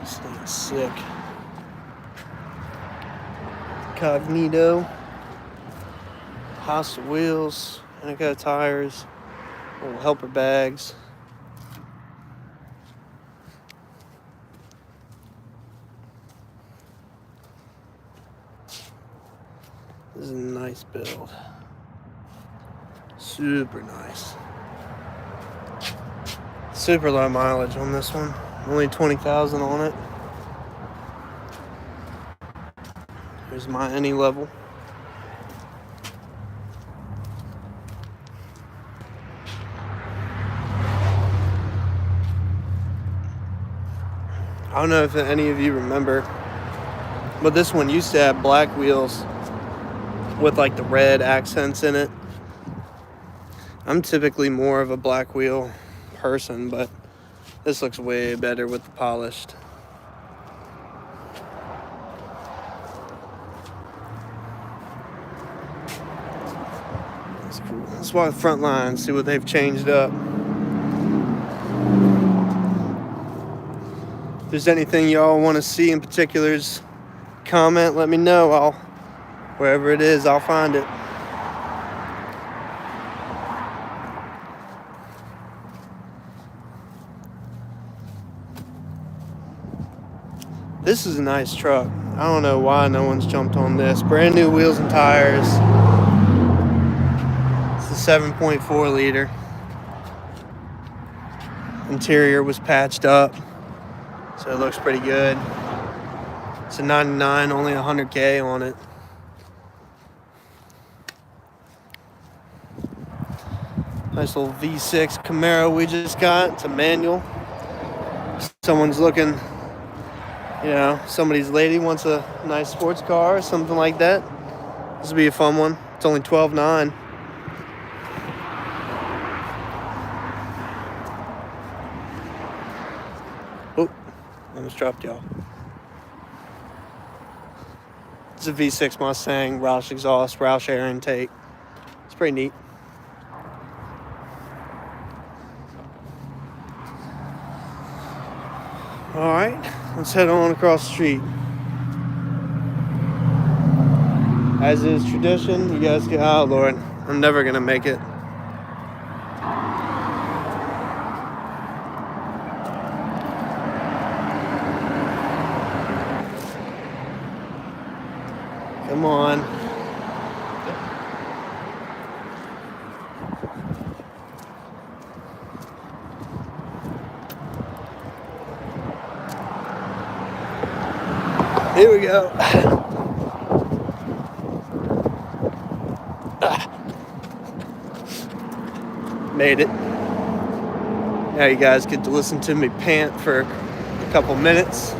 This thing's sick. Cognito. House of wheels. And it got tires. Little helper bags. This is a nice build. Super nice. Super low mileage on this one. Only 20,000 on it. Here's my any level. I don't know if any of you remember, but this one used to have black wheels with like the red accents in it. I'm typically more of a black wheel person, but this looks way better with the polished. That's cool. Let's walk the front line, see what they've changed up. If there's anything y'all want to see in particulars, comment, let me know. Wherever it is, I'll find it. This is a nice truck. I don't know why no one's jumped on this. Brand new wheels and tires. It's a 7.4 liter. Interior was patched up, so it looks pretty good. It's a 99, only 100K on it. Nice little V6 Camaro we just got. It's a manual. Someone's looking, you know, somebody's lady wants a nice sports car or something like that. This will be a fun one. It's only $12,900. Oh, almost dropped y'all. It's a V6 Mustang, Roush exhaust, Roush air intake. It's pretty neat. All right, let's head on across the street. As is tradition, you guys get out, Lord. I'm never gonna make it. Come on. Here we go. Made it. Now you guys get to listen to me pant for a couple minutes.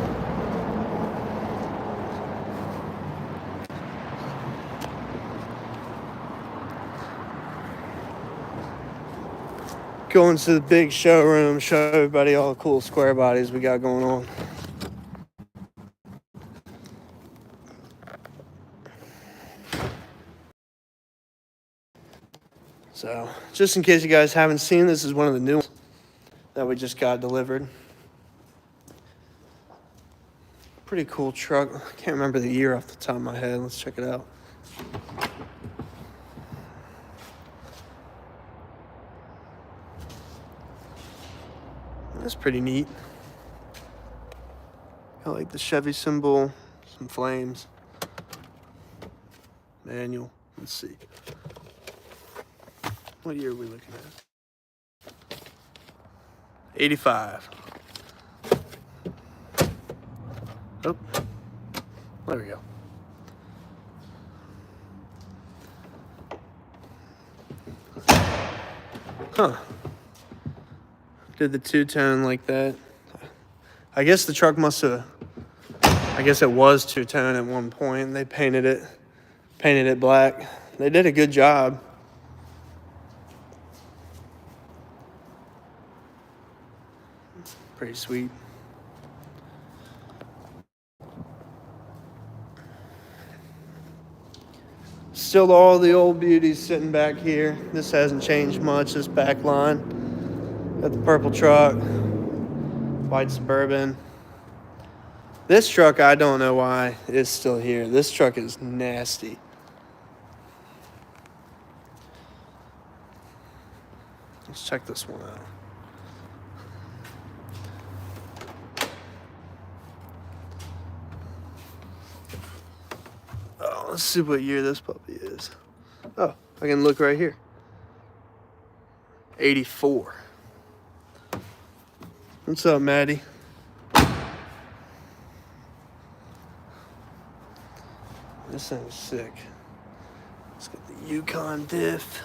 Going to the big showroom, show everybody all the cool square bodies we got going on. So, just in case you guys haven't seen, this is one of the new ones that we just got delivered. Pretty cool truck. I can't remember the year off the top of my head. Let's check it out. That's pretty neat. I like the Chevy symbol, some flames. Manual. Let's see. What year are we looking at? 85. Oh, there we go. Huh. Did the two-tone like that. I guess the truck must have, I guess it was two-tone at one point. They painted it black. They did a good job. Pretty sweet. Still all the old beauties sitting back here. This hasn't changed much, this back line. Got the purple truck, white Suburban. This truck, I don't know why it's still here. This truck is nasty. Let's check this one out. Oh, let's see what year this puppy is. Oh, I can look right here. 84. What's up, Maddie? This thing's sick. Let's get the Yukon diff.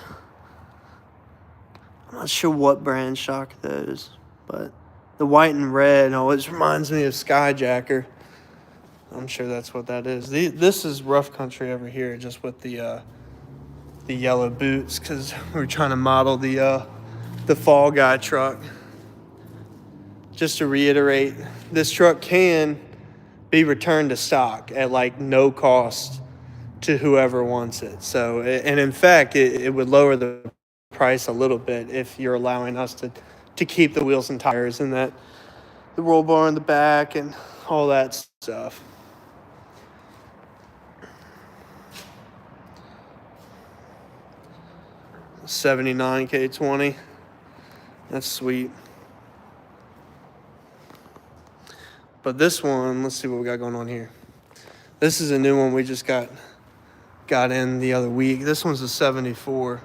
I'm not sure what brand shock that is, but the white and red always reminds me of Skyjacker. I'm sure that's what that is. This is rough country over here, just with the yellow boots, because we're trying to model the Fall Guy truck. Just to reiterate, this truck can be returned to stock at like no cost to whoever wants it. So, and in fact, it would lower the price a little bit if you're allowing us to keep the wheels and tires and the roll bar in the back and all that stuff. '79 K20. That's sweet. But this one, let's see what we got going on here. This is a new one we just got in the other week. This one's a 74.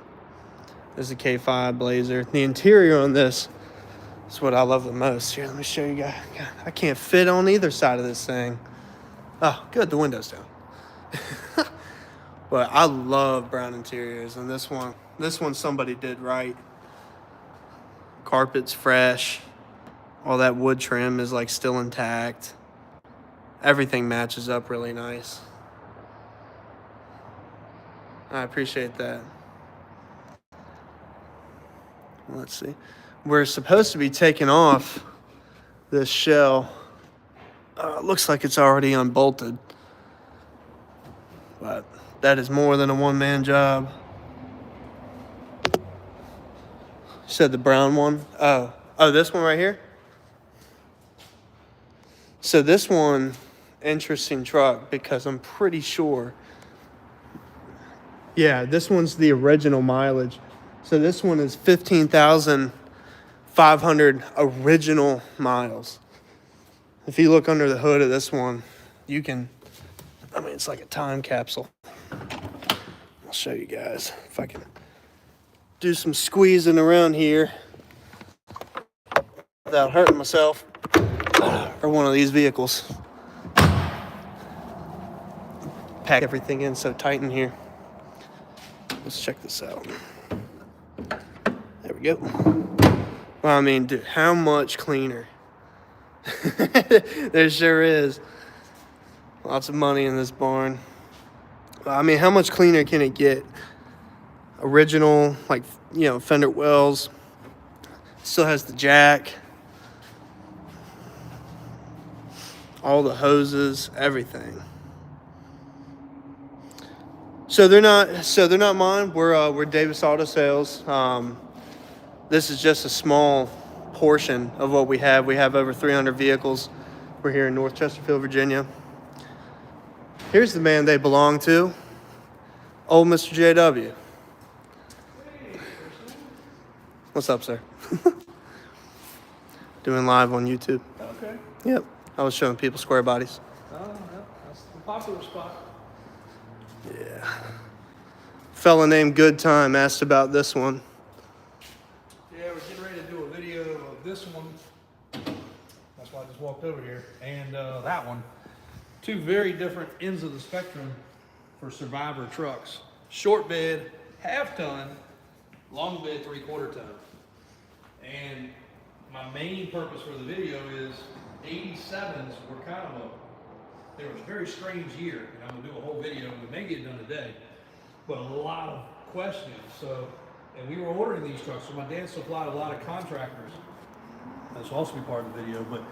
This is a K5 Blazer. The interior on this is what I love the most. Here, let me show you guys. God, I can't fit on either side of this thing. Oh, good, the window's down. But I love brown interiors, and this one somebody did right. Carpet's fresh. All that wood trim is like still intact. Everything matches up really nice. I appreciate that. Let's see. We're supposed to be taking off this shell. It looks like it's already unbolted. But that is more than a one-man job. You said the brown one? Oh, this one right here? So this one, interesting truck, because I'm pretty sure, yeah, this one's the original mileage. So this one is 15,500 original miles. If you look under the hood of this one, you can, I mean, it's like a time capsule. I'll show you guys if I can do some squeezing around here without hurting myself or one of these vehicles. Pack everything in so tight in here. Let's check this out. There we go. Well, I mean, dude, how much cleaner? There sure is. Lots of money in this barn. I mean, how much cleaner can it get? Original, like, fender wells. Still has the jack. All the hoses, everything. So they're not mine. We're Davis Autosales. This is just a small portion of what we have. We have over 300 vehicles. We're here in North Chesterfield, Virginia. Here's the man they belong to, old Mr. JW. What's up, sir? Doing live on YouTube. Okay. Yep. I was showing people square bodies. Oh, yeah, that's the popular spot. Yeah. Fella named Good Time asked about this one. Yeah, we're getting ready to do a video of this one. That's why I just walked over here. And that one. Two very different ends of the spectrum for Survivor trucks. Short bed, half ton, long bed, 3/4 ton. And my main purpose for the video is 87s were they were a very strange year, and I'm gonna do a whole video, we may get it done today, but a lot of questions. So, and we were ordering these trucks, so my dad supplied a lot of contractors. This will also be part of the video, but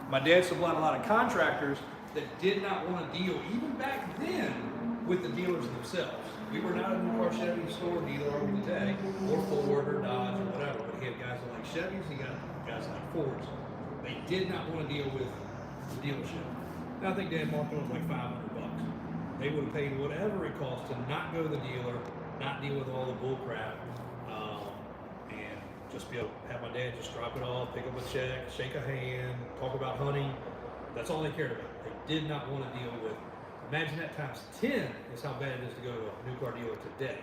my dad supplied a lot of contractors that did not want to deal, even back then, with the dealers themselves. We were not a new car Chevy store dealer over today, or Ford or Dodge or whatever, but he had guys that like Chevys, he got guys like Fords. They did not want to deal with the dealership. And I think Dan marked it was like $500. They would have paid whatever it cost to not go to the dealer, not deal with all the bull crap, and just be able to have my dad just drop it off, pick up a check, shake a hand, talk about hunting. That's all they cared about. They did not want to deal with. Imagine that times 10 is how bad it is to go to a new car dealer today.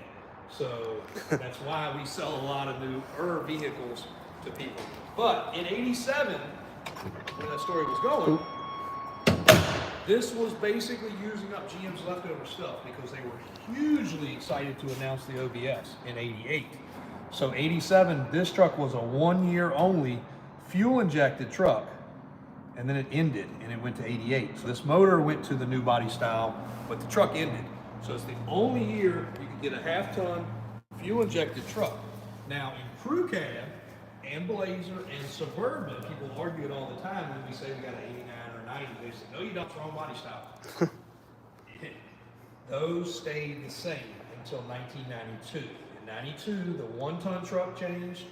So that's why we sell a lot of newer vehicles to people. But in '87, where that story was going, this was basically using up GM's leftover stuff because they were hugely excited to announce the OBS in '88. So '87, this truck was a 1 year only fuel injected truck. And then it ended and it went to '88. So this motor went to the new body style, but the truck ended. So it's the only year you could get a half-ton fuel injected truck. Now in crew cab and Blazer and Suburban, people argue it all the time when we say we got an 89 or 90. They say, no, you don't, it's wrong body style. Those stayed the same until 1992. In 92, the 1-ton truck changed,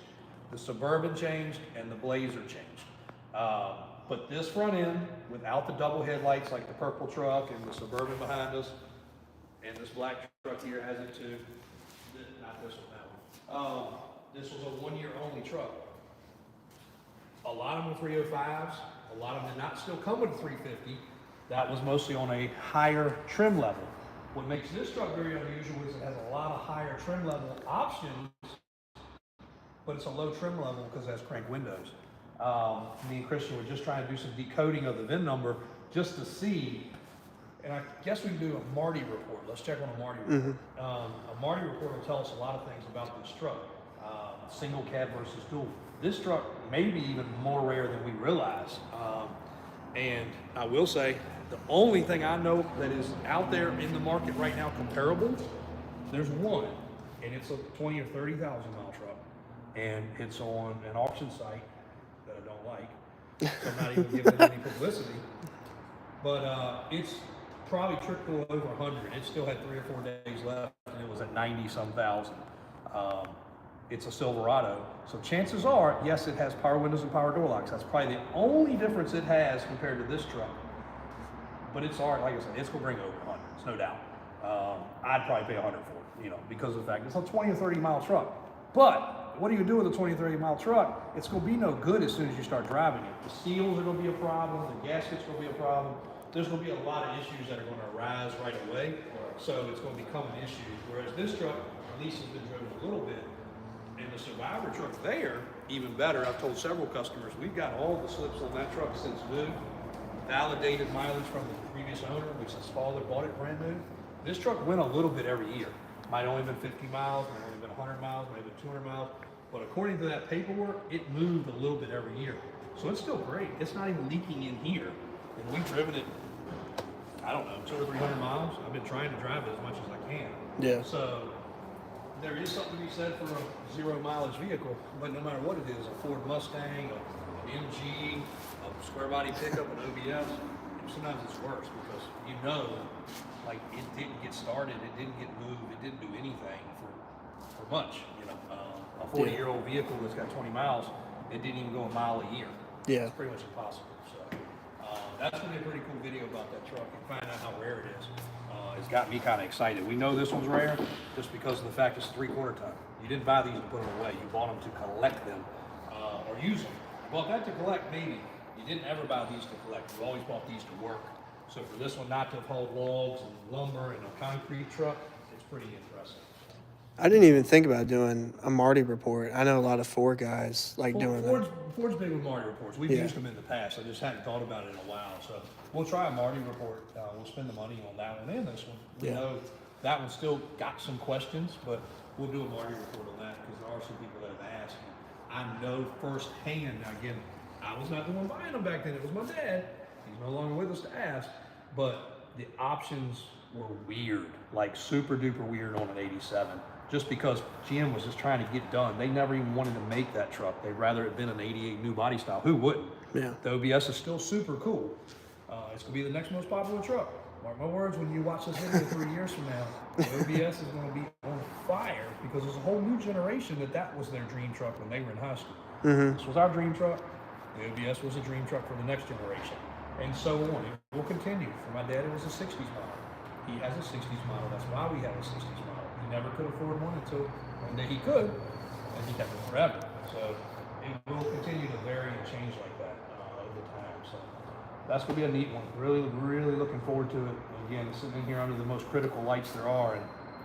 the Suburban changed, and the Blazer changed. But this front end, without the double headlights like the purple truck and the Suburban behind us, and this black truck here has it too. Not this one, that one. This was a 1 year only truck. A lot of them were 305s. A lot of them did not still come with a 350. That was mostly on a higher trim level. What makes this truck very unusual is it has a lot of higher trim level options, but it's a low trim level because it has crank windows. Me and Christian were just trying to do some decoding of the VIN number just to see, and I guess we can do a Marty report. Let's check on a Marty report. A Marty report will tell us a lot of things about this truck. Single cab versus dual. This truck may be even more rare than we realize. And I will say, the only thing I know that is out there in the market right now comparable, there's one, and it's a 20 or 30,000 mile truck, and it's on an auction site that I don't like, so I'm not even giving it any publicity, but it's probably trickle over 100. It still had 3 or 4 days left, and it was at 90-some thousand. It's a Silverado, so chances are, yes, it has power windows and power door locks. That's probably the only difference it has compared to this truck. But it's hard, like I said, it's gonna bring over 100, it's no doubt. I'd probably pay 100 for it, you know, because of the fact it's a 20 or 30 mile truck. But what do you do with a 20 or 30 mile truck? It's gonna be no good as soon as you start driving it. The seals are gonna be a problem, the gasket's gonna be a problem. There's gonna be a lot of issues that are gonna arise right away. So it's gonna become an issue. Whereas this truck, at least has been driven a little bit. And the Survivor truck there, even better. I've told several customers, we've got all the slips on that truck since new. Validated mileage from the previous owner, which his father bought it brand new. This truck went a little bit every year. Might only been 50 miles, might only been 100 miles, might have been 200 miles. But according to that paperwork, it moved a little bit every year. So it's still great. It's not even leaking in here. And we've driven it, I don't know, 200 or 300 miles. I've been trying to drive it as much as I can. Yeah. So there is something to be said for a 0 mileage vehicle, but no matter what it is, a Ford Mustang, an MG, a square body pickup, an OBS, sometimes it's worse because you know, like it didn't get started, it didn't get moved, it didn't do anything for much. You know, a 40-year-old vehicle that's got 20 miles, it didn't even go a mile a year. Yeah. It's pretty much impossible. So that's gonna be a pretty cool video about that truck and find out how rare it is. It's got me kind of excited. We know this one's rare just because of the fact it's a 3/4 ton. You didn't buy these to put them away. You bought them to collect them or use them. You bought that to collect, maybe. You didn't ever buy these to collect. You always bought these to work. So for this one not to have hauled logs and lumber and a concrete truck, it's pretty impressive. I didn't even think about doing a Marty report. I know a lot of Ford guys like doing that. Ford's big with Marty reports. We've used them in the past. I just hadn't thought about it in a while. So we'll try a Marty report. We'll spend the money on that one and this one. We know that one still got some questions, but we'll do a Marty report on that because there are some people that have asked. I know firsthand. Now again, I was not the one buying them back then. It was my dad. He's no longer with us to ask. But the options were weird, like super duper weird on an 87. Just because GM was just trying to get done. They never even wanted to make that truck. They'd rather it been an 88 new body style. Who wouldn't? Yeah. The OBS is still super cool. It's gonna be the next most popular truck. Mark my words, when you watch this video 3 years from now, the OBS is gonna be on fire because there's a whole new generation that was their dream truck when they were in high school. This was our dream truck. The OBS was a dream truck for the next generation. and so on. It will continue. For my dad, it was a 60s model. He has a 60s model. That's why we have a 60s model. He never could afford one until one day he could, and he kept it forever. So it will continue to vary and change like that over time. So that's going to be a neat one. Really, really looking forward to it. Again, it's sitting in here under the most critical lights there are, and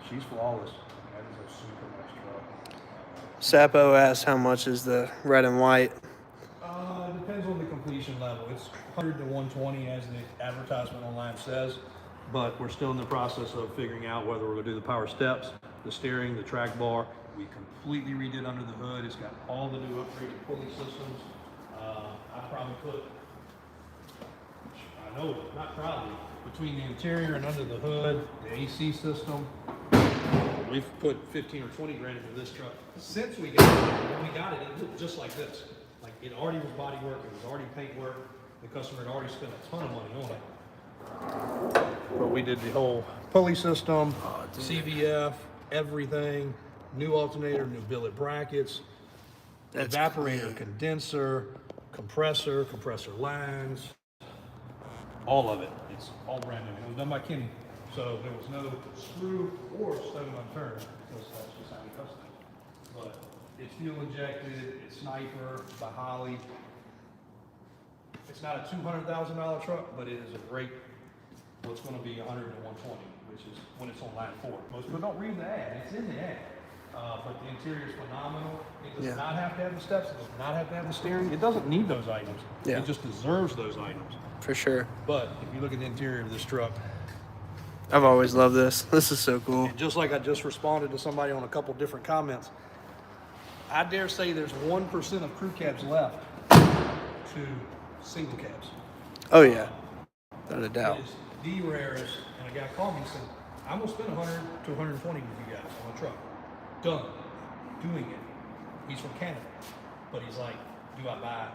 she's flawless. That is a super nice truck. Sapo asked how much is the red and white. It depends on the completion level. It's 100 to 120 as the advertisement online says, but we're still in the process of figuring out whether we're going to do the power steps, the steering, the track bar. We completely redid under the hood. It's got all the new upgraded pulley systems. I probably put, I know, not probably, between the interior and under the hood, the AC system, we've put 15 or 20 grand into this truck. Since we got it, when we got it, it looked just like this. Like it already was body work, it was already paint work. The customer had already spent a ton of money on it. But we did the whole pulley system, CVF, everything, new alternator, new billet brackets, evaporator, condenser, compressor lines, all of it. It's all brand new. It was done by Kenny. So there was no screw or stone unturned because that's just how he custom it. But it's fuel injected, it's sniper, by Holly. It's not a $200,000 truck, but it is a great, what's going to be 100 to 120, which is when it's on line 4. Most people don't read the ad, it's in the ad. But the interior is phenomenal. It does not have to have the steps, it does not have to have the steering. It doesn't need those items. Yeah. It just deserves those items. For sure. But if you look at the interior of this truck, I've always loved this. This is so cool. and just like I just responded to somebody on a couple different comments, I dare say there's 1% of crew cabs left to single cabs. Oh yeah, without a doubt. It is the rarest, and a guy called me and said, I'm gonna spend 100 to 120 with you guys on a truck. Done. Doing it. He's from Canada. But he's like, do I buy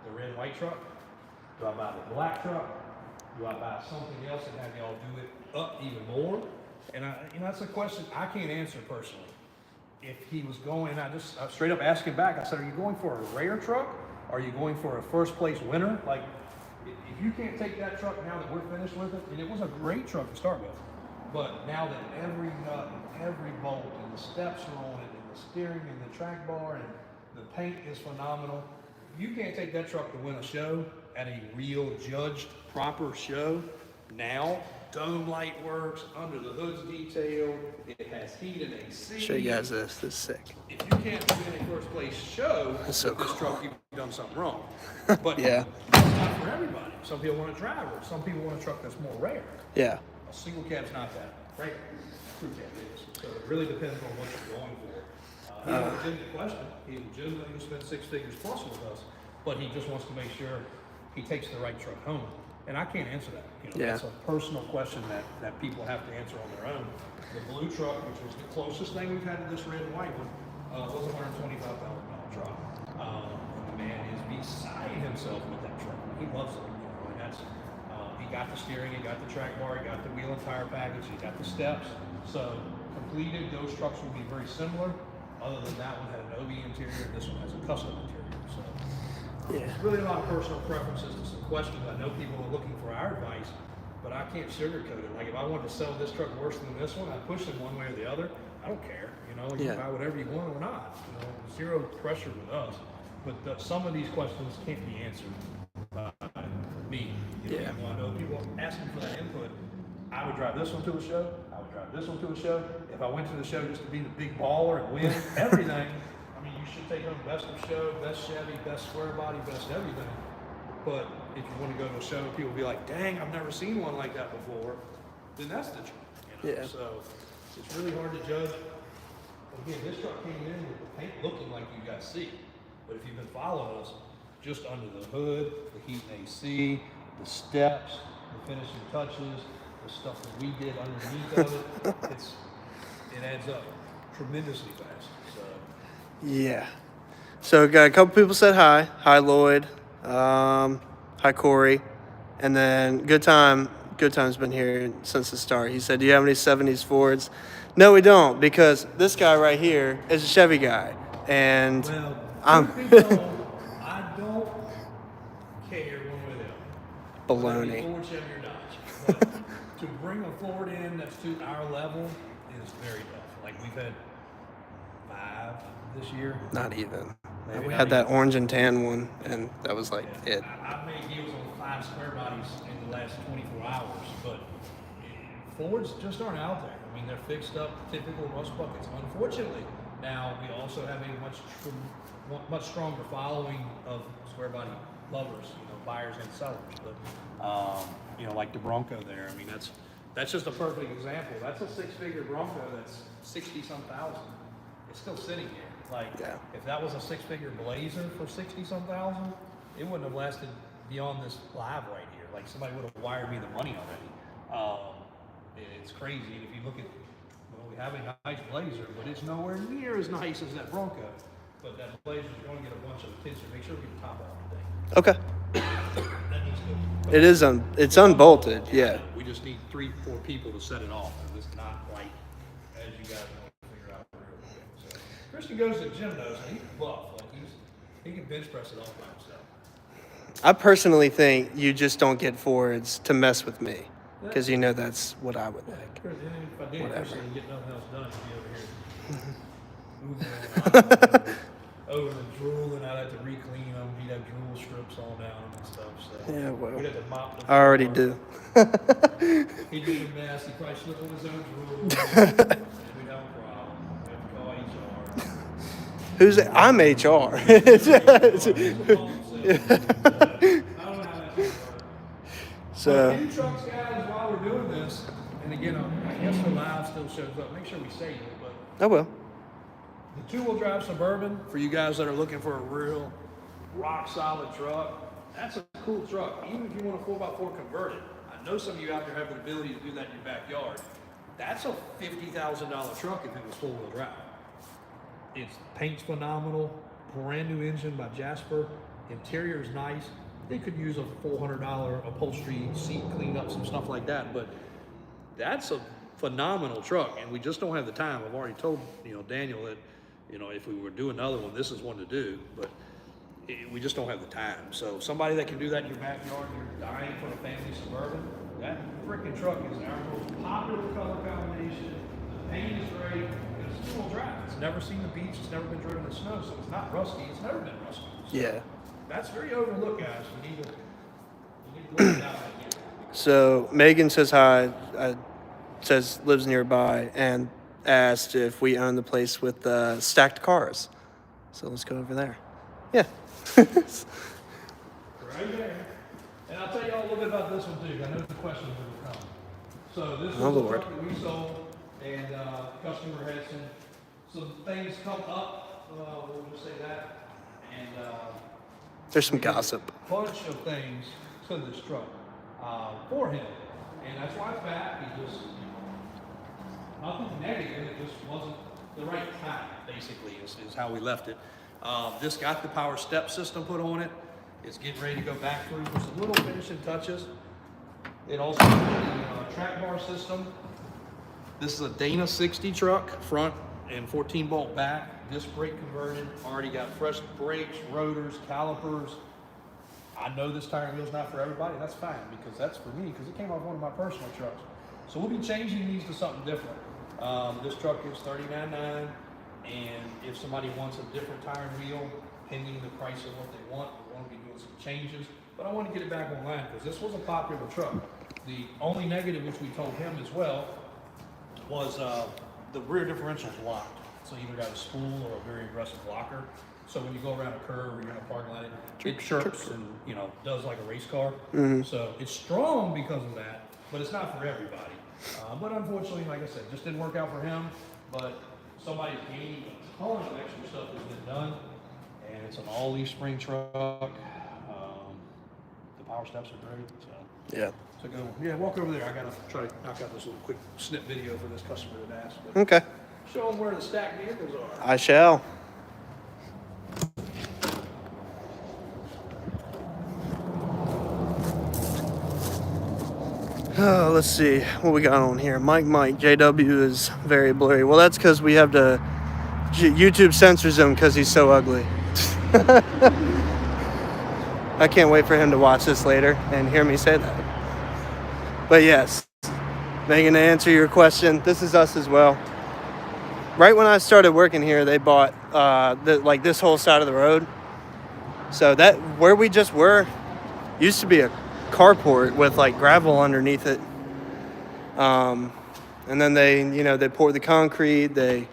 the red and white truck? Do I buy the black truck? Do I buy something else and have y'all do it up even more? And that's a question I can't answer personally. If he was going, I straight up asked him back. I said, are you going for a rare truck? Are you going for a first place winner? Like, if you can't take that truck now that we're finished with it, and it was a great truck to start with, but now that every nut and every bolt and the steps are on it, and the steering and the track bar and the paint is phenomenal, you can't take that truck to win a show at a real judged proper show. Now, dome light works, under the hood's detailed, it has heat and AC. Show you guys this. This is sick. If you can't win a first place show That's so with this cool. truck, you've done something wrong. But Yeah. it's not for everybody. Some people want a driver. Some people want a truck that's more rare. Yeah. A single cab's not that rare. Crew cab is. So it really depends on what you're going for. He has a legitimate question. He legitimately will spend 6 figures plus with us, but he just wants to make sure he takes the right truck home. And I can't answer that. That's a personal question that people have to answer on their own. The blue truck, which was the closest thing we've had to this red and white one, was a $125,000 truck. The man is beside himself with that truck. He loves it. And that's he got the steering, he got the track bar, he got the wheel and tire package, he got the steps. So completed, those trucks will be very similar. Other than that one had an OB interior, this one has a custom interior. So it's really a lot of personal preferences to some questions. I know people are looking for our advice, but I can't sugarcoat it. Like if I wanted to sell this truck worse than this one, I'd push them one way or the other. I don't care. You can buy whatever you want or not. Zero pressure with us. But some of these questions can't be answered by me. I know people asking for that input. I would drive this one to a show. I would drive this one to a show. If I went to the show just to be the big baller and win everything, you should take home best of show, best Chevy, best square body, best everything. But if you want to go to a show and people be like, dang, I've never seen one like that before, then that's the truth. So it's really hard to judge. Again, this truck came in with the paint looking like you guys see. But if you've been following us, just under the hood, the heat and AC, the steps, the finishing touches, the stuff that we did underneath of it, it adds up tremendously fast. Yeah. So got a couple people said hi. Hi Lloyd. Hi Corey. And then Good Time's been here since the start. He said, do you have any 70s Fords? No, we don't, because this guy right here is a Chevy guy. And I don't care one way or the other. baloney. Ford, Chevy, or Dodge. But to bring a Ford in that's to our level is very tough. Like we've had 5 this year. Not even. Maybe We not had that even. orange and tan one, and that was like it. I've made deals on 5 square bodies in the last 24 hours, but Fords just aren't out there. I mean, they're fixed up, typical rust buckets. Unfortunately, now we also have a much stronger following of square body lovers, buyers and sellers. But like the Bronco there. I mean, that's just a perfect example. That's a 6-figure Bronco that's 60-some thousand. It's still sitting here. Like, if that was a 6-figure Blazer for 60-some thousand, it wouldn't have lasted beyond this live right here. Like, somebody would have wired me the money already. It's crazy. And if you look at, we have a nice Blazer, but it's nowhere near as nice as that Bronco. But that Blazer's going to get a bunch of attention. Make sure we get the top off today. Okay. That needs to go. It is it's unbolted. Yeah. We just need 3-4 people to set it off. It's not like, as you guys know, figure out real quick. So Christian goes to the gym though, so he's buff. Like he can bench press it all by himself. I personally think you just don't get Fords to mess with me, because that's what I would like. If I did Christian and get nothing else done, he'd be over here moving over and drooling. I'd have to re-clean them. He'd have drool strips all down and stuff. So Yeah, well, we'd have to mop them. I already do. He'd be a mess. He'd probably slip on his own drool. We'd have a problem. We'd have to call HR. I'm HR. I don't know how that works. So, New trucks, guys, while we're doing this, and again, I guess the live still shows up. Make sure we save it, but I will. the 2-wheel drive Suburban, for you guys that are looking for a real rock solid truck, that's a cool truck. Even if you want a 4x4 converted, I know some of you out there have the ability to do that in your backyard. That's a $50,000 truck if it was 4-wheel drive. Its paint's phenomenal, brand new engine by Jasper, interior is nice. They could use a $400 upholstery, seat cleanup, some stuff like that, but that's a phenomenal truck, and we just don't have the time. I've already told Daniel that if we were doing another one, this is one to do, but we just don't have the time. So somebody that can do that in your backyard, you're dying for a family Suburban, that freaking truck is our most popular color combination. The paint is great, and it's 2-wheel drive. It's never seen the beach, it's never been driven in snow, so it's not rusty, it's never been rusty. So Yeah. that's very overlooked, guys. We need to look it out again. So Megan says hi. Says lives nearby, and asked if we own the place with stacked cars. So let's go over there. Yeah. Right there. And I'll tell you all a little bit about this one too. I know the questions will come. So this was a truck that we sold, and customer had some things come up. We'll just say that. And There's some gossip. a bunch of things to this truck for him, and that's why it's back. He just nothing negative. It just wasn't the right time. Basically, is how we left it. This got the power step system put on it. It's getting ready to go back through for some little finishing touches. It also has a track bar system. This is a Dana 60 truck, front and 14-bolt back, disc brake converted. Already got fresh brakes, rotors, calipers. I know this tire wheel's not for everybody. That's fine, because that's for me, because it came off one of my personal trucks. So we'll be changing these to something different. This truck is $39.9, and if somebody wants a different tire and wheel, pending the price of what they want, we're going to be doing some changes. But I want to get it back online, because this was a popular truck. The only negative, which we told him as well, was the rear differential's locked. So either got a spool or a very aggressive locker. So when you go around a curve or you're in a parking lot, it chirps and does like a race car. Mm-hmm. So it's strong because of that, but it's not for everybody. But unfortunately, like I said, just didn't work out for him. But somebody's gaining a ton of extra stuff that's been done, and it's an all-leaf spring truck. The power steps are great. So Yeah. so go. Yeah, walk over there. I gotta try to knock out this little quick snip video for this customer that asked. But Okay. show them where the stacked vehicles are. I shall. Let's see what we got on here. Mike, JW is very blurry. Well, that's because we have to. YouTube censors him because he's so ugly. I can't wait for him to watch this later and hear me say that. But yes, Megan, to answer your question, this is us as well. Right when I started working here, they bought like this whole side of the road. So that where we just were used to be a carport with like gravel underneath it. And then they poured the concrete, they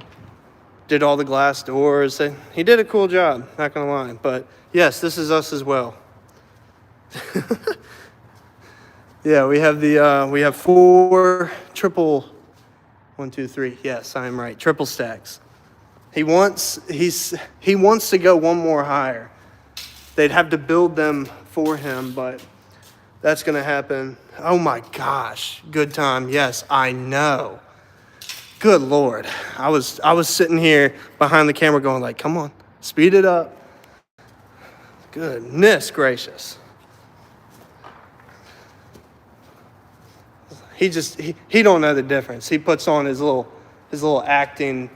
did all the glass doors. He did a cool job, not gonna lie. But yes, this is us as well. Yeah, we have 4 triple, 1, 2, 3. Yes, I am right. Triple stacks. He wants to go one more higher. They'd have to build them for him, but that's gonna happen. Oh my gosh, good time. Yes, I know. Good Lord. I was sitting here behind the camera going like, come on, speed it up. Goodness gracious. He don't know the difference. He puts on his little acting,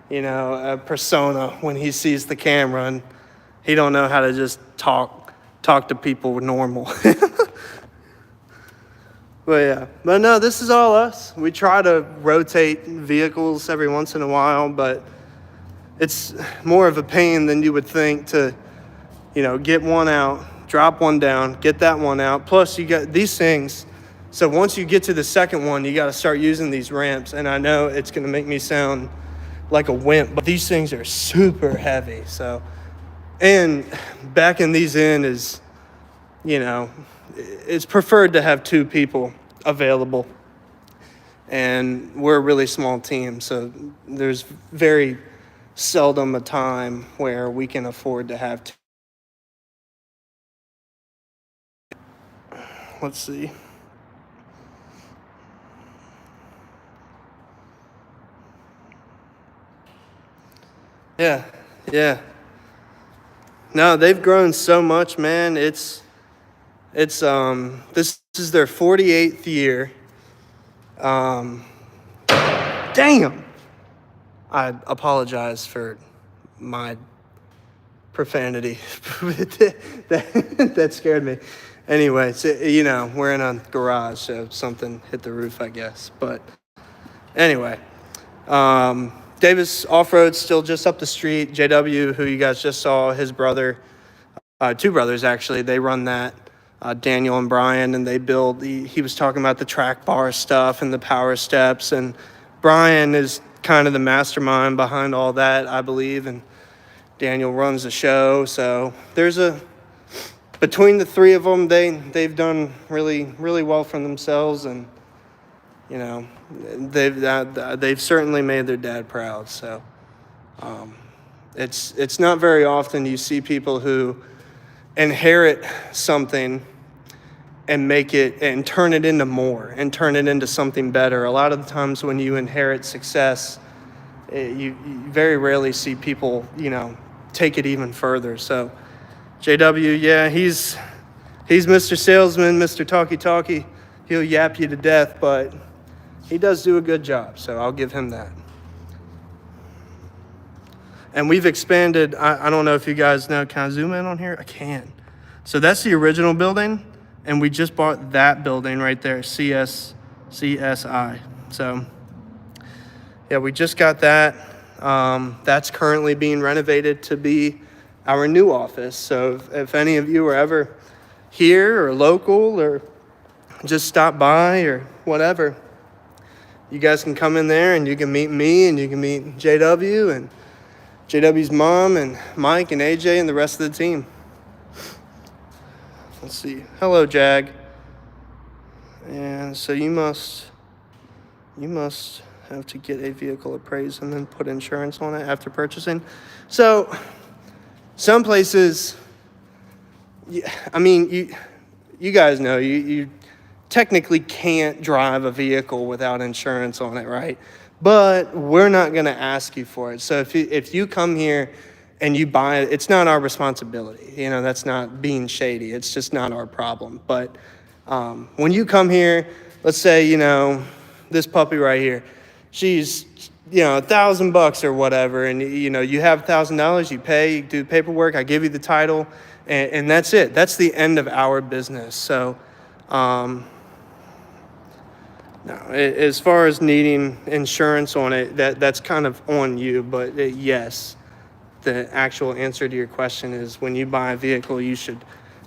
persona when he sees the camera, and he don't know how to just talk to people normal. But no, this is all us. We try to rotate vehicles every once in a while, but it's more of a pain than you would think to, get one out, drop one down, get that one out. Plus you got these things. So once you get to the second one, you got to start using these ramps. And I know it's going to make me sound like a wimp, but these things are super heavy. So, and backing these in is, it's preferred to have 2 people available. And we're a really small team, so there's very seldom a time where we can afford to have 2. Let's see. Yeah. No, they've grown so much, man. It's this is their 48th year. Damn. I apologize for my profanity. that scared me. Anyway, so, we're in a garage, so something hit the roof, I guess. But anyway, Davis Offroad still just up the street. JW, who you guys just saw, his brother, 2 brothers actually, they run that. Daniel and Brian, and they build he was talking about the track bar stuff and the power steps, and Brian is kind of the mastermind behind all that, I believe, and Daniel runs the show. So between the 3 of them, they've done really, really well for themselves, and they've certainly made their dad proud. So it's not very often you see people who inherit something and make it and turn it into more and turn it into something better. A lot of the times when you inherit success, you very rarely see people, take it even further. So JW, yeah, he's Mr. Salesman, Mr. Talkie. He'll yap you to death, but he does do a good job, so I'll give him that. And we've expanded. I don't know if you guys know. Can I zoom in on here? I can. So that's the original building, and we just bought that building right there, CSI. So, yeah, we just got that. That's currently being renovated to be our new office. So if any of you are ever here or local or just stop by or whatever, you guys can come in there and you can meet me and you can meet JW and JW's mom and Mike and AJ and the rest of the team. Let's see. Hello, Jag. And so you must have to get a vehicle appraised and then put insurance on it after purchasing. So some places, I mean, you guys know, you technically can't drive a vehicle without insurance on it, right? But we're not going to ask you for it. So if you come here and you buy it, it's not our responsibility. That's not being shady. It's just not our problem. But when you come here, let's say, this puppy right here, she's you know, $1,000 or whatever, and you know, you have $1,000, you pay, you do paperwork, I give you the title, and that's it. That's the end of our business. So, no, as far as needing insurance on it, that's kind of on you. But yes, the actual answer to your question is when you buy a vehicle, you should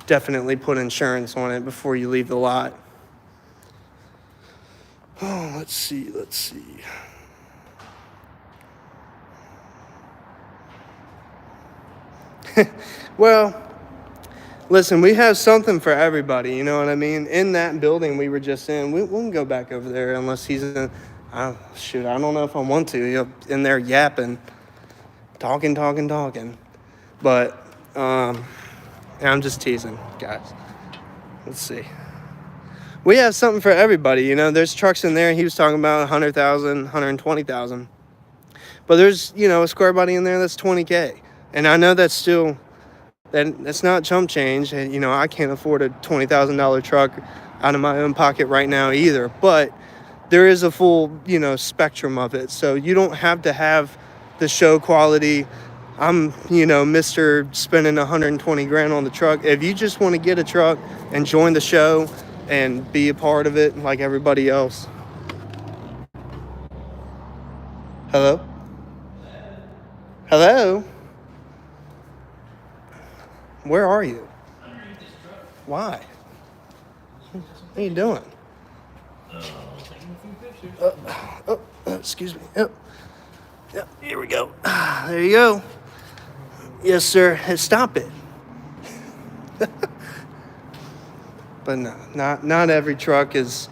definitely put insurance on it before you leave the lot. Oh, let's see. Well, listen, we have something for everybody, you know what I mean? In that building we were just in, we won't go back over there unless he's in, I don't know if I want to. You're in there yapping, talking. But, I'm just teasing, guys. Let's see. We have something for everybody, you know? There's trucks in there, he was talking about 100,000, 120,000. But there's, you know, a square body in there that's 20K. And I know that's still, that's not chump change. And, you know, I can't afford a $20,000 truck out of my own pocket right now either. But there is a full, you know, spectrum of it. So you don't have to have the show quality. I'm, you know, Mr. spending 120 grand on the truck. If you just want to get a truck and join the show and be a part of it like everybody else. Hello? Hello? Where are you? Why? What are you doing? Excuse me. Yep, here we go. There you go. Yes, sir. Hey, stop it. But no, not every truck is,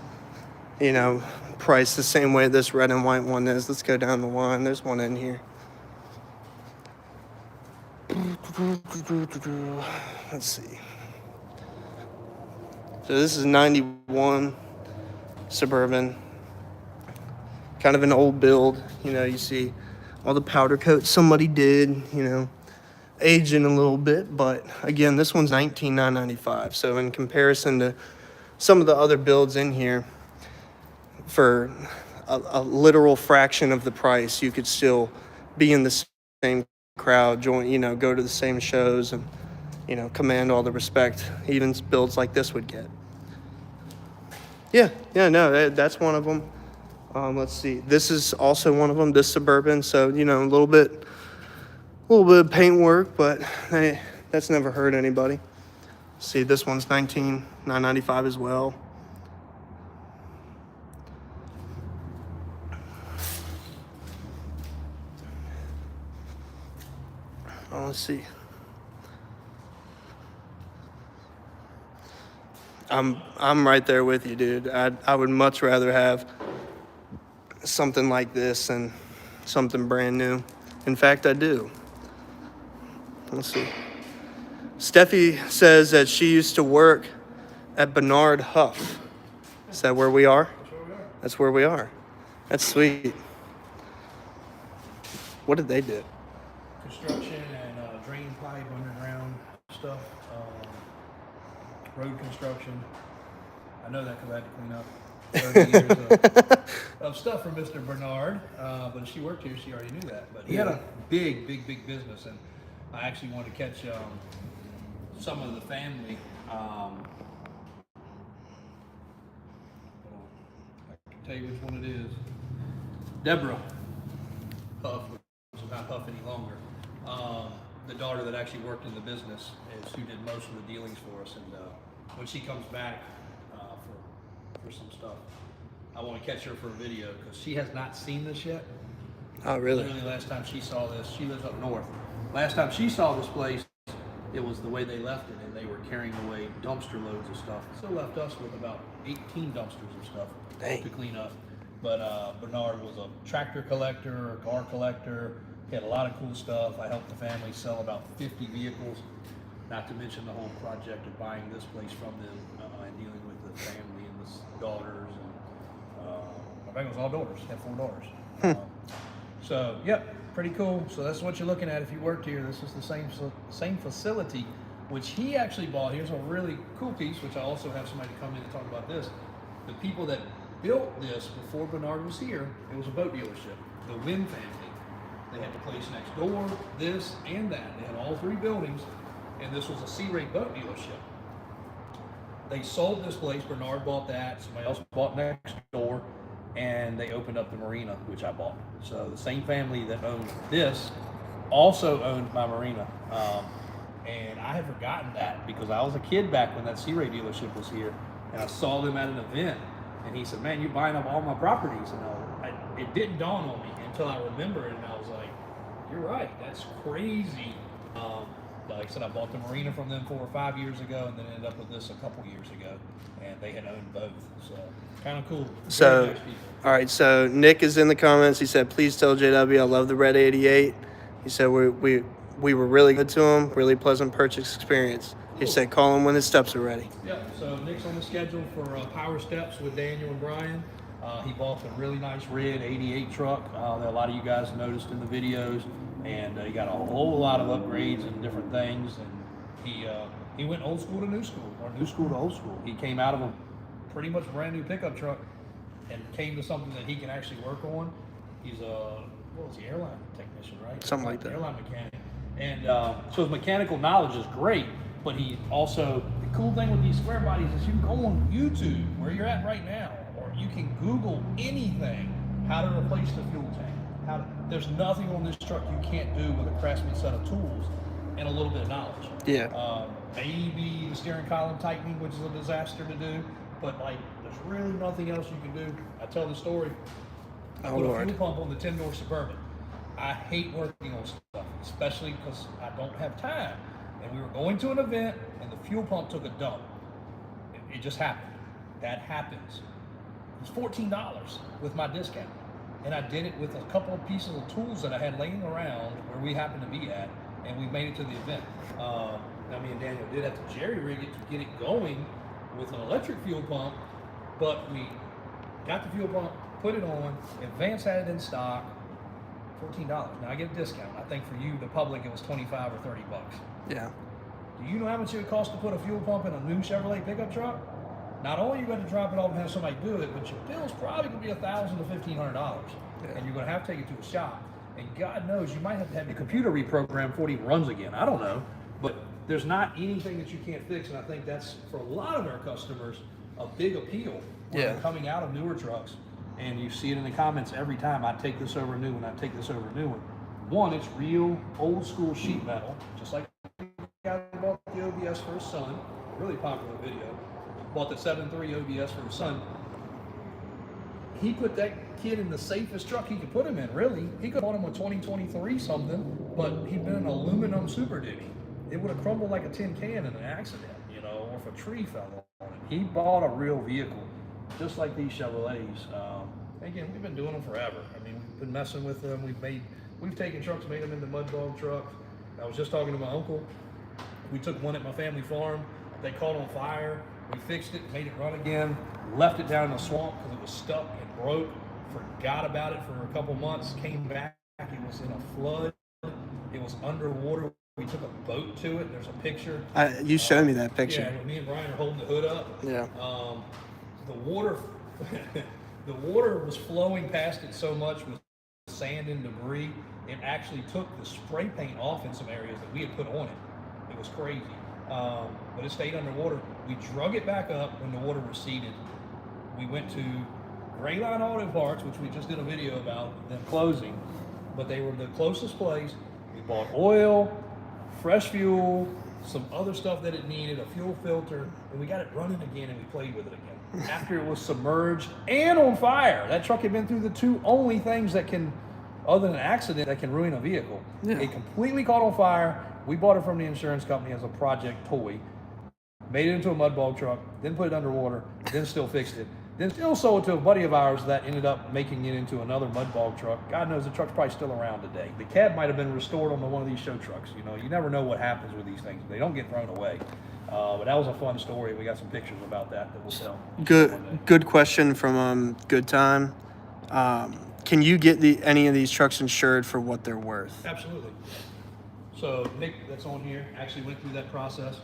you know, priced the same way this red and white one is. Let's go down the line. There's one in here. Let's see. So this is 91 Suburban. Kind of an old build. You know, you see all the powder coats somebody did, you know, aging a little bit. But again, this one's $19,995. So in comparison to some of the other builds in here, for a literal fraction of the price, you could still be in the same crowd, join, you know, go to the same shows and, you know, command all the respect even builds like this would get. Yeah, no, that's one of them. Let's see. This is also one of them, this Suburban. So, you know, a little bit of paint work, but hey, that's never hurt anybody. See, this one's $19,995 as well. Oh, let's see. I'm right there with you, dude. I would much rather have something like this than something brand new. In fact, I do. Let's see. Steffi says that she used to work at Bernard Huff. Is that where we are? That's where we are. That's sweet. What did they do? Construction and drain pipe, underground stuff, road construction. I know that because I had to clean up 30 years of stuff for Mr. Bernard. But she worked here, she already knew that. But he had a big business, and I actually wanted to catch some of the family. I can tell you which one it is. Deborah Huff, which is not Huff any longer. The daughter that actually worked in the business is who did most of the dealings for us. And when she comes back for some stuff, I want to catch her for a video because she has not seen this yet. Oh, really? Literally, last time she saw this, she lives up north. Last time she saw this place, it was the way they left it, and they were carrying away dumpster loads of stuff. So left us with about 18 dumpsters of stuff to clean up. But Bernard was a tractor collector, a car collector. He had a lot of cool stuff. I helped the family sell about 50 vehicles, not to mention the whole project of buying this place from them and dealing with the family and the daughters. And I think it was all daughters. He had 4 daughters. So, yep, pretty cool. So that's what you're looking at if you worked here. This is the same facility, which he actually bought. Here's a really cool piece, which I also have somebody come in and talk about this. The people that built this before Bernard was here, it was a boat dealership. the Wynn family. They had the place next door, this and that. They had all three buildings, and this was a Sea Ray boat dealership. They sold this place. Bernard bought that. Somebody else bought next door, and they opened up the marina, which I bought. So the same family that owned this also owned my marina. And I had forgotten that because I was a kid back when that Sea Ray dealership was here, and I saw them at an event, and he said, "Man, you're buying up all my properties." And it didn't dawn on me until I remembered, and I was like, "You're right, that's crazy." Like I said, I bought the marina from them 4 or 5 years ago, and then ended up with this a couple years ago, and they had owned both. So kind of cool. So, Very nice people. all right. So Nick is in the comments. He said, "Please tell JW I love the red 88." He said we were really good to him. Really pleasant purchase experience. He said, "Call him when his steps are ready." Yeah. So Nick's on the schedule for Power Steps with Daniel and Brian. He bought a really nice red 88 truck that a lot of you guys noticed in the videos, and he got a whole lot of upgrades and different things. And he went old school to new school, or new school to old school. He came out of a pretty much brand new pickup truck and came to something that he can actually work on. He's airline technician, right? Something like that. Airline mechanic. And so his mechanical knowledge is great, but he also, the cool thing with these square bodies is you can go on YouTube where you're at right now, or you can Google anything, how to replace the fuel tank. There's nothing on this truck you can't do with a Craftsman set of tools and a little bit of knowledge. Yeah. Maybe the steering column tightening, which is a disaster to do, but like there's really nothing else you can do. I tell the story. I put a fuel pump on the 10-door Suburban. I hate working on stuff, especially because I don't have time. And we were going to an event, and the fuel pump took a dump. It just happened. That happens. It was $14 with my discount. And I did it with a couple of pieces of tools that I had laying around where we happened to be at, and we made it to the event. Now me and Daniel did have to jerry rig it to get it going with an electric fuel pump, but we got the fuel pump, put it on, Advance had it in stock, $14. Now I get a discount. I think for you, the public, it was 25 or 30 bucks. Yeah. Do you know how much it would cost to put a fuel pump in a new Chevrolet pickup truck? Not only are you going to drop it off and have somebody do it, but your bill's probably going to be $1,000 to $1,500. Yeah. And you're going to have to take it to a shop. And God knows, you might have to have your computer reprogrammed before it even runs again. I don't know. But there's not anything that you can't fix. And I think that's, for a lot of our customers, a big appeal when they're coming out of newer trucks. And you see it in the comments every time. I take this over a new one. I take this over a new one. One, it's real old school sheet metal, just like the guy who bought the OBS for his son. Really popular video. Bought the 7.3 OBS for his son. He put that kid in the safest truck he could put him in, really. He could have bought him a 2023 something, but he'd been an aluminum Super Duty. It would have crumbled like a tin can in an accident, or if a tree fell on it. He bought a real vehicle, just like these Chevrolets. Again, we've been doing them forever. I mean, we've been messing with them. We've taken trucks, made them into mud dog trucks. I was just talking to my uncle. We took one at my family farm. They caught on fire. We fixed it, made it run again, left it down in the swamp because it was stuck and broke. Forgot about it for a couple months, came back. It was in a flood. It was underwater. We took a boat to it. There's a picture. You showed me that picture. Yeah, me and Brian are holding the hood up. Yeah. The water, the water was flowing past it so much with sand and debris. It actually took the spray paint off in some areas that we had put on it. It was crazy. But it stayed underwater. We drug it back up when the water receded. We went to Gray Line Auto Parts, which we just did a video about them closing, but they were the closest place. We bought oil, fresh fuel, some other stuff that it needed, a fuel filter, and we got it running again, and we played with it again. After it was submerged and on fire. That truck had been through the two only things that can, other than an accident, that can ruin a vehicle. Yeah. It completely caught on fire. We bought it from the insurance company as a project toy, made it into a mud bog truck, then put it underwater, then still fixed it, then still sold it to a buddy of ours that ended up making it into another mud bog truck. God knows the truck's probably still around today. The cab might have been restored onto one of these show trucks. You never know what happens with these things. They don't get thrown away. But that was a fun story. We got some pictures about that we'll tell. Good question from Good Time. Can you get any of these trucks insured for what they're worth? Absolutely. So Nick, that's on here, actually went through that process.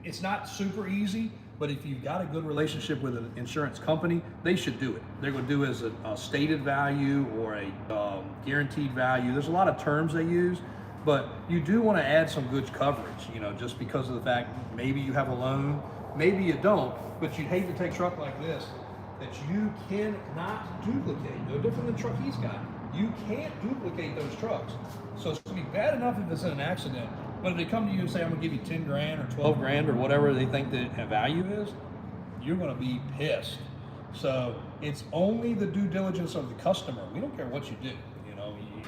It's not super easy, But if you've got a good relationship with an insurance company, they should do it. They're going to do it as a stated value or a guaranteed value. There's a lot of terms they use, but you do want to add some good coverage, you know, just because of the fact maybe you have a loan, maybe you don't, but you'd hate to take a truck like this that you cannot duplicate. No different than the truck he's got. You can't duplicate those trucks. So it's going to be bad enough if it's in an accident, but if they come to you and say, I'm going to give you 10 grand or 12 grand or whatever they think the value is, you're going to be pissed. So it's only the due diligence of the customer. We don't care what you do. You know, you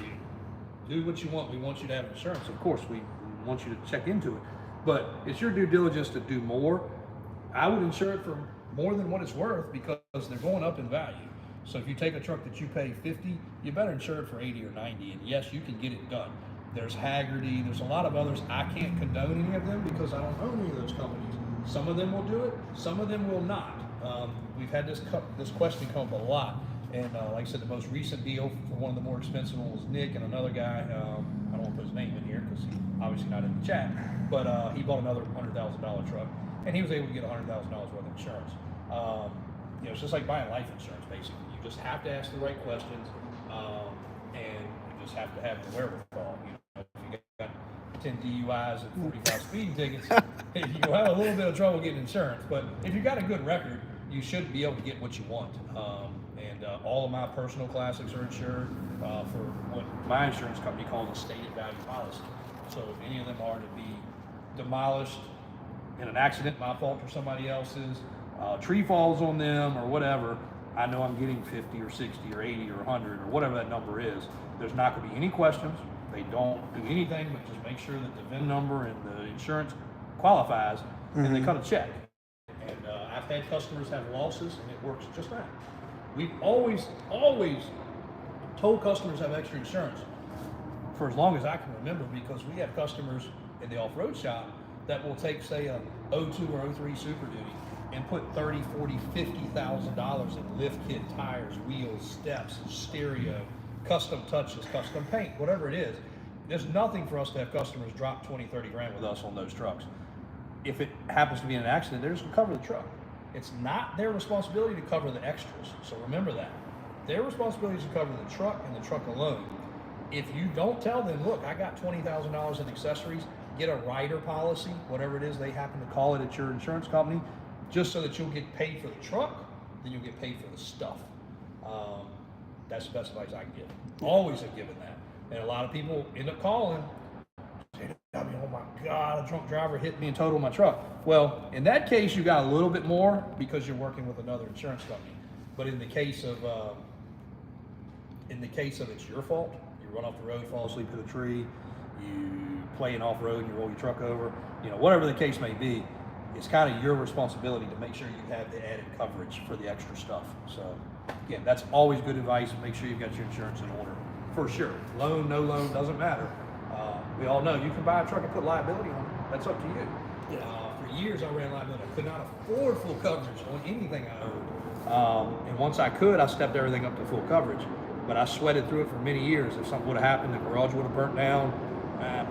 do what you want. We want you to have insurance. Of course, we want you to check into it, but it's your due diligence to do more. I would insure it for more than what it's worth because they're going up in value. So if you take a truck that you pay 50, you better insure it for 80 or 90. And yes, you can get it done. There's Haggerty, there's a lot of others. I can't condone any of them because I don't own any of those companies. Some of them will do it, some of them will not. We've had this question come up a lot. And like I said, the most recent deal for one of the more expensive ones was Nick and another guy. I don't want to put his name in here because he's obviously not in the chat, but he bought another $100,000 truck and he was able to get $100,000 worth of insurance. You know, it's just like buying life insurance, basically. You just have to ask the right questions, and you just have to have the wherewithal. You know, if you got 10 DUIs and 45 speeding tickets, you'll have a little bit of trouble getting insurance. But if you got a good record, you should be able to get what you want. And all of my personal classics are insured for what my insurance company calls a stated value policy. So if any of them are to be demolished in an accident, my fault or somebody else's, tree falls on them or whatever, I know I'm getting 50 or 60 or 80 or 100 or whatever that number is. There's not going to be any questions. They don't do anything but just make sure that the VIN number and the insurance qualifies, and they cut a check. And I've had customers have losses, and it works just right. We've always told customers have extra insurance for as long as I can remember, because we have customers in the off-road shop that will take, say, a 02 or 03 Super Duty and put $30,000, $40,000, $50,000 in lift kit, tires, wheels, steps, stereo, custom touches, custom paint, whatever it is. There's nothing for us to have customers drop 20, 30 grand with us on those trucks. If it happens to be an accident, they're just gonna cover the truck. It's not their responsibility to cover the extras, so remember that. Their responsibility is to cover the truck and the truck alone. If you don't tell them, look, I got $20,000 in accessories, get a rider policy, whatever it is they happen to call it at your insurance company, just so that you'll get paid for the truck, then you'll get paid for the stuff. That's the best advice I can give. Always have given that. And a lot of people end up calling, saying, oh my God, a drunk driver hit me and totaled my truck. Well, in that case, you got a little bit more because you're working with another insurance company. But in the case of it's your fault, you run off the road, fall asleep in a tree, you play an off-road and you roll your truck over, you know, whatever the case may be, it's kind of your responsibility to make sure you have the added coverage for the extra stuff. So again, that's always good advice. Make sure you've got your insurance in order, for sure. Loan, no loan, doesn't matter. We all know you can buy a truck and put liability on it. That's up to you. For years I ran liability. I could not afford full coverage on anything I owned. And once I could, I stepped everything up to full coverage. But I sweated through it for many years. If something would have happened, the garage would have burnt down.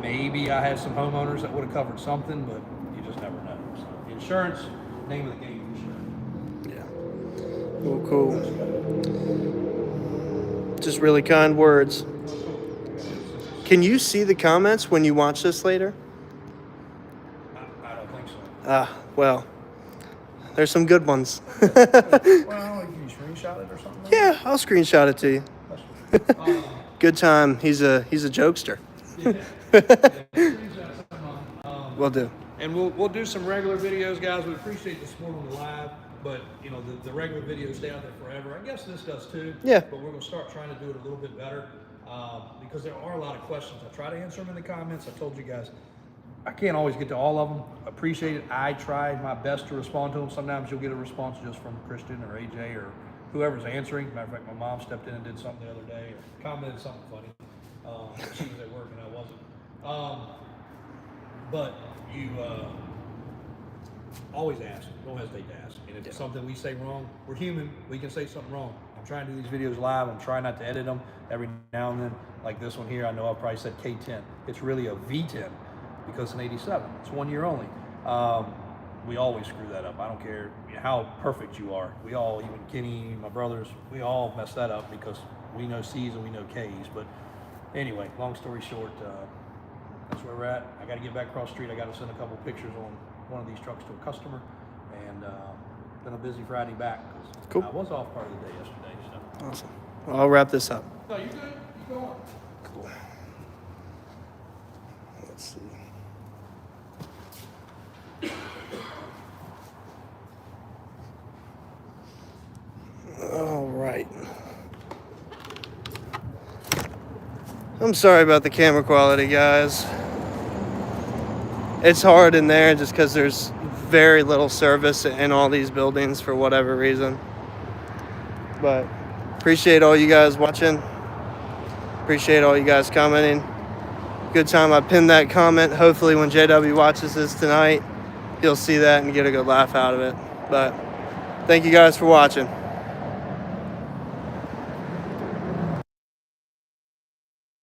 Maybe I had some homeowners that would have covered something, but you just never know. So, insurance, name of the game, insurance. Yeah. Cool. Just really kind words. Can you see the comments when you watch this later? I don't think so. Well, there's some good ones. Well, can you screenshot it or something? Yeah, I'll screenshot it to you. Good time. He's a jokester. Will do. And we'll do some regular videos, guys. We appreciate the support on the live, but you know the regular videos stay out there forever. I guess this does too. Yeah. But we're gonna start trying to do it a little bit better because there are a lot of questions. I try to answer them in the comments. I told you guys I can't always get to all of them. Appreciate it. I try my best to respond to them. Sometimes you'll get a response just from Christian or AJ or whoever's answering. Matter of fact, my mom stepped in and did something the other day or commented something funny. She was at work and I wasn't. But you always ask. Don't hesitate to ask. And if it's something we say wrong, we're human. We can say something wrong. I'm trying to do these videos live. I'm trying not to edit them every now and then. Like this one here, I know I probably said K10. It's really a V10 because it's an 87. It's 1 year only. we always screw that up. I don't care how perfect you are. We all, even Kenny, my brothers, we all mess that up because we know C's and we know K's. But anyway, long story short, that's where we're at. I got to get back across the street. I got to send a couple pictures on one of these trucks to a customer, and been a busy Friday back because Cool. I was off part of the day yesterday. So. Awesome. Well, I'll wrap this up. No, you good? You go on. Cool. Let's see. All right. I'm sorry about the camera quality, guys. It's hard in there just because there's very little service in all these buildings for whatever reason. But appreciate all you guys watching. Appreciate all you guys commenting. Good time I pinned that comment. Hopefully when JW watches this tonight, he'll see that and get a good laugh out of it. But thank you guys for watching.